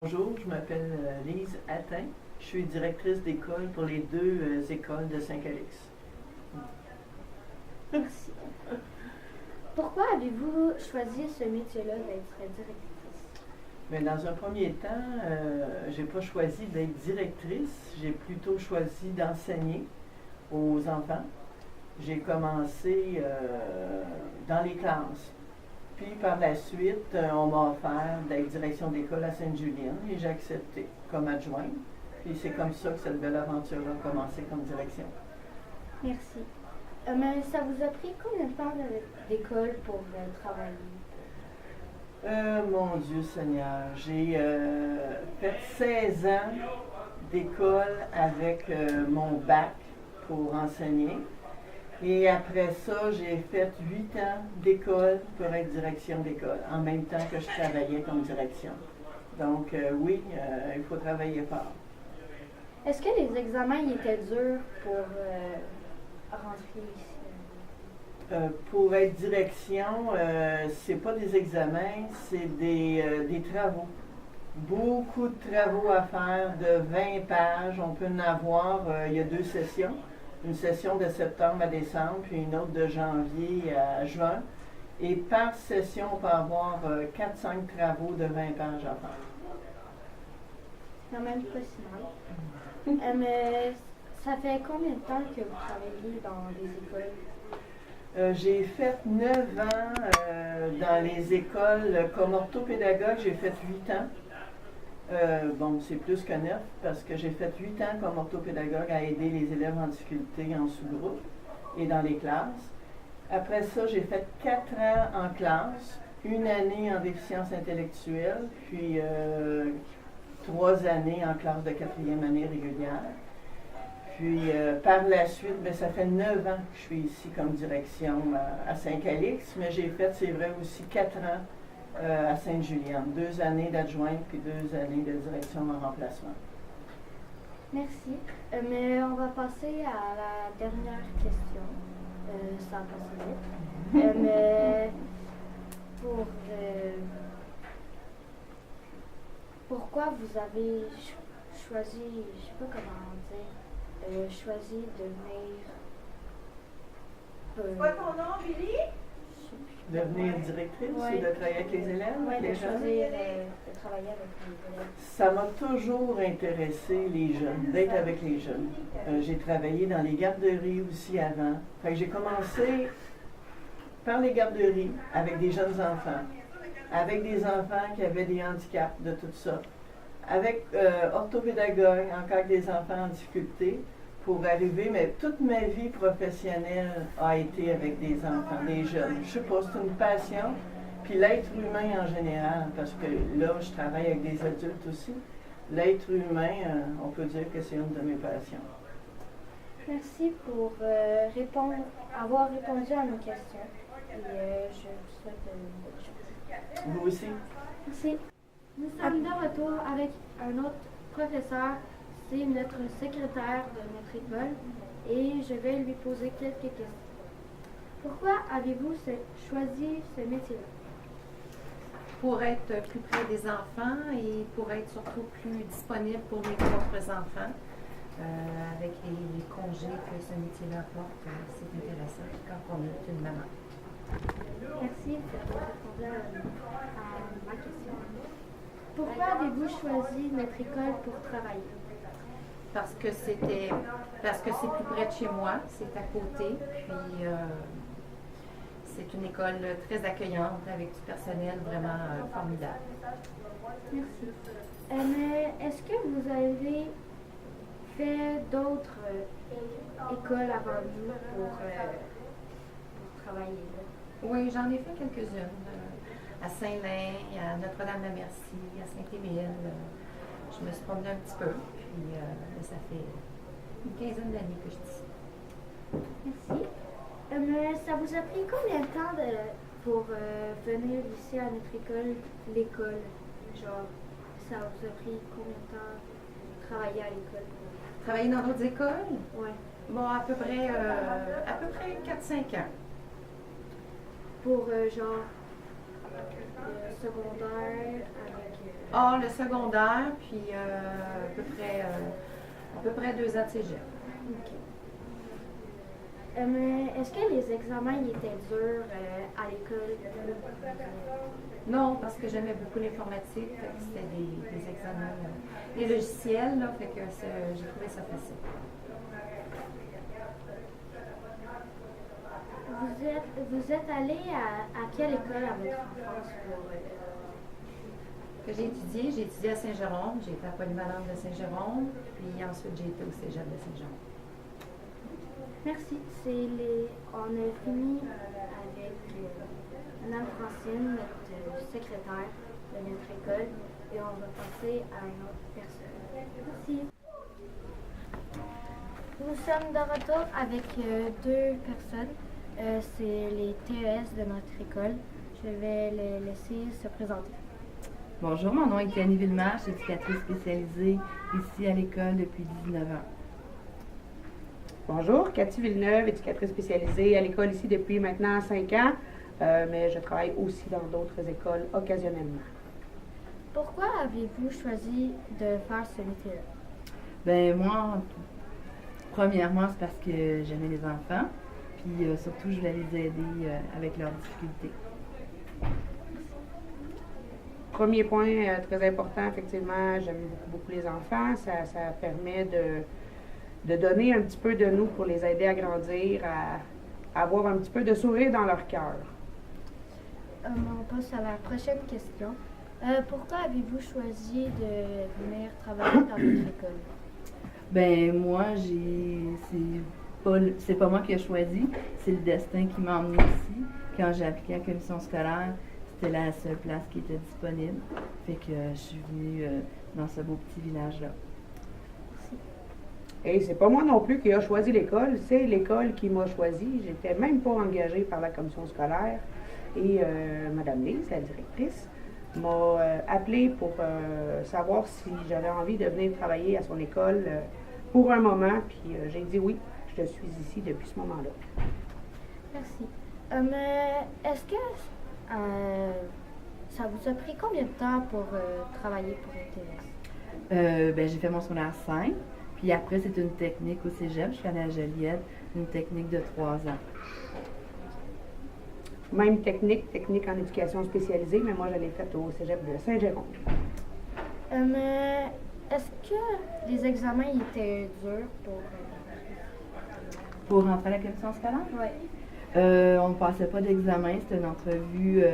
Bonjour, je m'appelle Lise Attin. Je suis directrice d'école pour les deux écoles de Saint-Calix. Merci. Pourquoi avez-vous choisi ce métier-là d'être directrice? Mais dans un premier temps, j'ai pas choisi d'être directrice, j'ai plutôt choisi d'enseigner aux enfants. J'ai commencé dans les classes. Puis par la suite, on m'a offert d'être direction d'école à Sainte-Julienne et j'ai accepté comme adjointe. Puis c'est comme ça que cette belle aventure a commencé comme direction. Merci. Mais ça vous a pris combien de temps d'école pour travailler? Mon Dieu Seigneur, j'ai fait 16 ans d'école avec mon bac pour enseigner. Et après ça, j'ai fait 8 ans d'école pour être direction d'école, en même temps que je travaillais comme direction. Donc oui, il faut travailler fort. Est-ce que les examens étaient durs pour rentrer ici? Pour être direction, c'est pas des examens, c'est des travaux. Beaucoup de travaux à faire de 20 pages. On peut en avoir, il y a 2 sessions. Une session de septembre à décembre, puis une autre de janvier à juin. Et par session, on peut avoir 4-5 travaux de 20 pages à faire. C'est quand même pas si mal. Mais ça fait combien de temps que vous travaillez dans des écoles? J'ai fait 9 ans dans les écoles comme orthopédagogue, j'ai fait 8 ans. Bon, c'est plus que 9 parce que j'ai fait 8 ans comme orthopédagogue à aider les élèves en difficulté en sous-groupe et dans les classes. Après ça, j'ai fait 4 ans en classe, 1 année en déficience intellectuelle, puis 3 années en classe de 4e année régulière. Puis par la suite, bien, ça fait 9 ans que je suis ici comme direction à Saint-Calix, mais j'ai fait, c'est vrai, aussi 4 ans à Sainte-Julienne. 2 années d'adjointe puis 2 années de direction en remplacement. Merci. Mais on va passer à la dernière question. Ça va passer vite. Mais pourquoi vous avez choisi, je sais pas comment dire, choisi de venir... C'est quoi ton nom, Billy? Devenir directrice ou de travailler avec les élèves, Oui, les de jeunes? choisir de travailler avec les élèves. Ça m'a toujours intéressé, les jeunes, d'être avec les jeunes. J'ai travaillé dans les garderies aussi avant. Fait que j'ai commencé par les garderies avec des jeunes enfants, avec des enfants qui avaient des handicaps de tout ça, avec orthopédagogue, encore avec des enfants en difficulté, pour arriver, mais toute ma vie professionnelle a été avec des enfants, des jeunes. Je sais pas, c'est une passion. Puis l'être humain en général, parce que là, je travaille avec des adultes aussi. L'être humain, on peut dire que c'est une de mes passions. Merci pour avoir répondu à nos questions. Et je vous souhaite une bonne journée. Vous aussi? Merci. Nous sommes de retour avec un autre professeur. C'est notre secrétaire de notre école et je vais lui poser quelques questions. Pourquoi avez-vous choisi ce métier-là? Pour être plus près des enfants et pour être surtout plus disponible pour mes propres enfants. Avec les congés que ce métier-là apporte, c'est intéressant quand on est une maman. Merci d'avoir répondu à ma question. Pourquoi avez-vous choisi notre école pour travailler? Parce que c'est plus près de chez moi, c'est à côté, puis c'est une école très accueillante avec du personnel vraiment formidable. Merci. Mais est-ce que vous avez fait d'autres écoles avant nous pour travailler là? Oui, j'en ai fait quelques-unes. À Saint-Lin, à Notre-Dame-la-Merci, à Saint-Émile. Je me suis promenée un petit peu, puis ça fait une quinzaine d'années que je suis ici. Merci. Mais ça vous a pris combien de temps pour venir ici à notre école, l'école? Genre, ça vous a pris combien de temps de travailler à l'école? Travailler dans d'autres écoles? Oui. Bon, à peu près 4-5 ans. Pour genre le secondaire avec... Ah, le secondaire, puis à peu près 2 ans de cégep. OK. Mais est-ce que les examens ils étaient durs à l'école? Non, parce que j'aimais beaucoup l'informatique, fait que c'était des examens, des logiciels, là, fait que j'ai trouvé ça facile. Vous êtes allé à quelle école à votre enfance pour... Que j'ai étudié à Saint-Jérôme, j'ai été à Polyvalente de Saint-Jérôme, puis ensuite j'ai été au cégep de Saint-Jérôme. Merci. On a fini avec Mme Francine, notre secrétaire de notre école, et on va passer à une autre personne. Merci. Nous sommes de retour avec 2 personnes. C'est les TES de notre école. Je vais les laisser se présenter. Bonjour, mon nom est Annie Villemar, je suis éducatrice spécialisée ici à l'école depuis 19 ans. Bonjour, Cathy Villeneuve, éducatrice spécialisée à l'école ici depuis maintenant 5 ans, mais je travaille aussi dans d'autres écoles occasionnellement. Pourquoi avez-vous choisi de faire ce métier-là? Ben moi, premièrement, c'est parce que j'aimais les enfants, puis surtout, je voulais les aider avec leurs difficultés. Premier point très important, effectivement, j'aime beaucoup les enfants. Ça permet de donner un petit peu de nous pour les aider à grandir, à avoir un petit peu de sourire dans leur cœur. On passe à la prochaine question. Pourquoi avez-vous choisi de venir travailler dans votre école? Ben moi, c'est pas moi qui ai choisi, c'est le destin qui m'a emmené ici. Quand j'ai appliqué à la commission scolaire, c'était la seule place qui était disponible. Fait que je suis venue dans ce beau petit village-là. Et c'est pas moi non plus qui a choisi l'école, c'est l'école qui m'a choisi. J'étais même pas engagée par la commission scolaire. Et Mme Lise, la directrice, m'a appelée pour savoir si j'avais envie de venir travailler à son école pour un moment. Puis j'ai dit oui, je suis ici depuis ce moment-là. Merci. Est-ce que ça vous a pris combien de temps pour travailler pour TES? Ben j'ai fait mon secondaire 5. Puis après, c'est une technique au cégep. Je suis allée à Joliette, une technique de 3 ans. Même technique en éducation spécialisée, mais moi, je l'ai faite au cégep de Saint-Jérôme. Est-ce que les examens étaient durs Pour rentrer à la commission scolaire? Oui. On ne passait pas d'examen. C'était une entrevue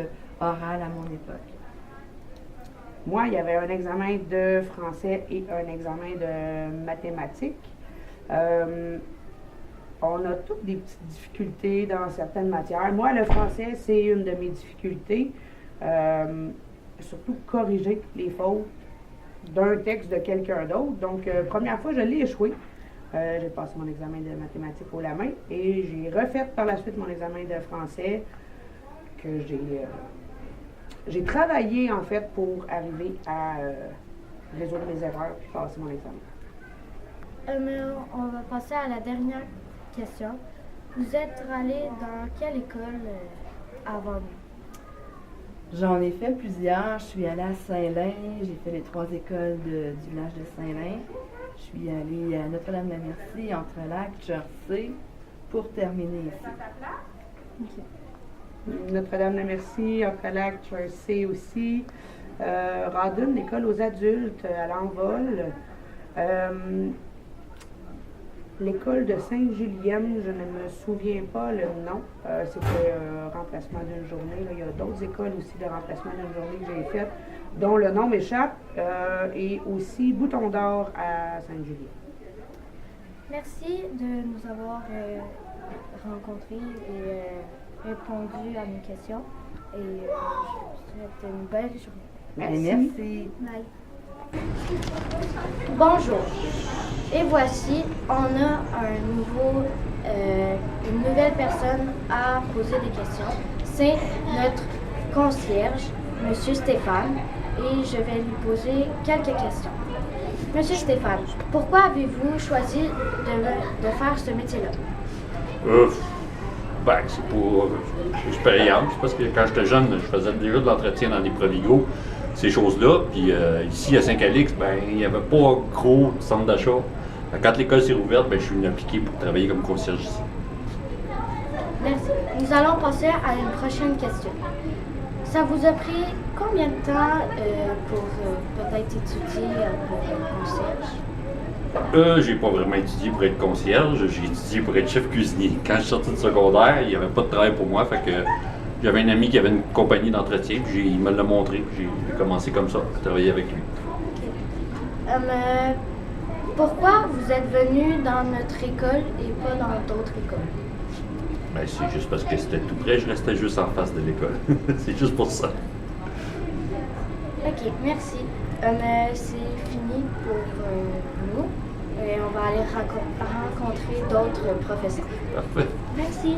orale à mon époque. Moi, il y avait un examen de français et un examen de mathématiques. On a toutes des petites difficultés dans certaines matières. Moi, le français, c'est une de mes difficultés. Surtout corriger les fautes d'un texte de quelqu'un d'autre. Donc, première fois, je l'ai échoué. J'ai passé mon examen de mathématiques haut la main et j'ai refait par la suite mon examen de français que j'ai travaillé, en fait, pour arriver à résoudre mes erreurs puis passer mon examen. On va passer à la dernière question. Vous êtes allé dans quelle école avant nous? J'en ai fait plusieurs. Je suis allée à Saint-Lin. J'ai fait les 3 écoles du village de Saint-Lin. Je suis allée à Notre-Dame-de-la-Merci, Entrelacs, Jersey, pour terminer ici. Okay. Notre-Dame-de-la-Merci, Entrelacs, Jersey aussi. Radun, l'école aux adultes, à l'envol. L'école de Sainte-Julienne, je ne me souviens pas le nom. C'était remplacement d'une journée. Là. Il y a d'autres écoles aussi de remplacement d'une journée que j'ai faites, dont le nom m'échappe. Et aussi Bouton d'Or à Sainte-Julienne. Merci de nous avoir rencontrés et répondu à nos questions. Et je vous souhaite une belle journée. Merci. Bye. Bonjour. Et voici, on a une nouvelle personne à poser des questions. C'est notre concierge, M. Stéphane, et je vais lui poser quelques questions. Monsieur Stéphane, pourquoi avez-vous choisi de faire ce métier-là? Ben, c'est pour l'expérience, parce que quand j'étais jeune, je faisais déjà de l'entretien dans des Provigo, ces choses-là. Puis ici, à Saint-Calix, ben, il n'y avait pas gros de centre d'achat. Quand l'école s'est rouverte, ben, je suis venu appliquer pour travailler comme concierge ici. Merci. Nous allons passer à une prochaine question. Ça vous a pris combien de temps pour peut-être étudier pour être concierge? J'ai pas vraiment étudié pour être concierge, j'ai étudié pour être chef cuisinier. Quand je suis sorti du secondaire, il n'y avait pas de travail pour moi, fait que j'avais un ami qui avait une compagnie d'entretien, puis il me l'a montré, puis j'ai commencé comme ça, à travailler avec lui. Pourquoi vous êtes venu dans notre école et pas dans d'autres écoles? Ben, c'est juste parce que c'était tout près, je restais juste en face de l'école. C'est juste pour ça. Ok, merci. C'est fini pour nous. Et on va aller rencontrer d'autres professeurs. Parfait. Merci.